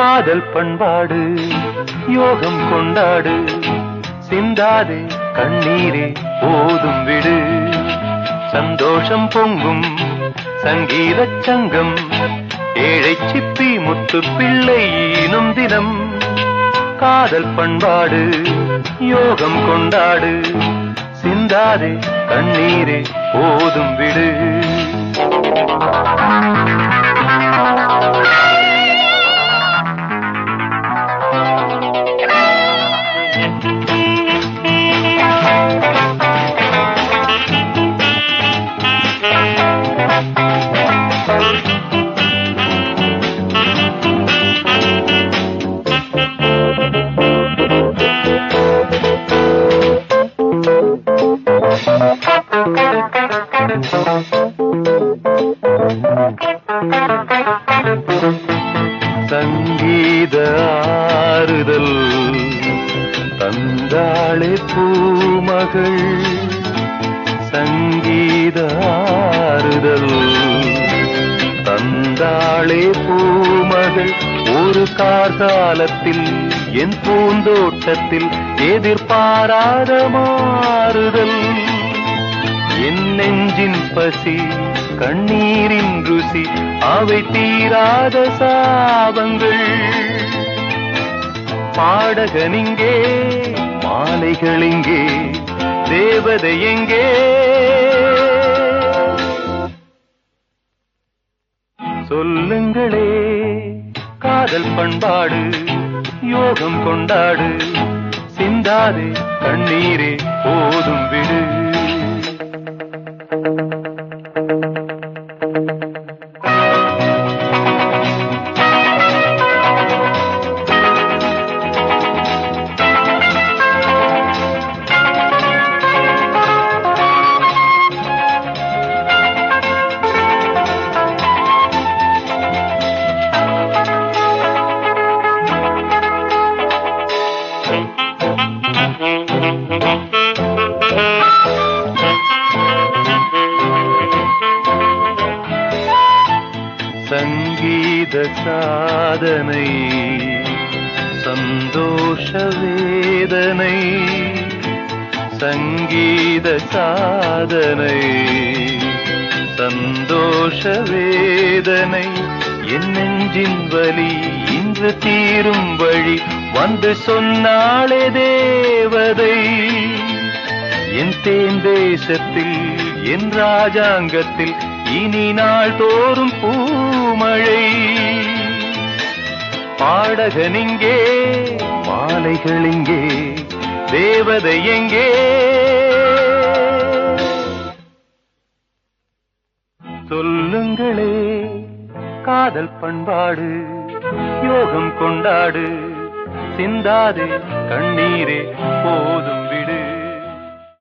காதல் பண்பாடு யோகம் கொண்டாடு சிந்தாதே கண்ணீரே போதும் விடு சந்தோஷம் பொங்கும் சங்கீதச் சங்கம் ஏழை சிப்பி முத்து பிள்ளை ஈனும் தினம் காதல் பண்பாடு யோகம் கொண்டாடு சிந்தாதே கண்ணீரே போதும் விடு சங்கீத ஆறுதல் தந்தாளே பூமகள் சங்கீத ஆறுதல் தந்தாளே பூமகள் ஒரு கார்காலத்தில் என் பூந்தோட்டத்தில் எதிர்பாராத மாறுதல் என் நெஞ்சின் பசி கண்ணீரின் ருசி அவை தீராத சாபங்கள் பாடகனிங்கே மாலைகளிங்கே தேவதை எங்கே சொல்லுங்களே காதல் பண்பாடு யோகம் கொண்டாடு சிந்தாதே கண்ணீரே போதும் விடு சங்கீத சாதனை சந்தோஷ வேதனை சங்கீத சாதனை சந்தோஷ வேதனை என் நெஞ்சின் வலி இன்று தீரும் வழி வந்து சொன்னாளே தேவதை என் தேன் தேசத்தில் என் ராஜாங்கத்தில் இனி நாள் தோறும் பூமழை பாடகனிங்கே மாலைகளிங்கே தேவதை எங்கே சொல்லுங்களே காதல் பண்பாடு யோகம் கொண்டாடு சிந்தாதே கண்ணீரே போதும்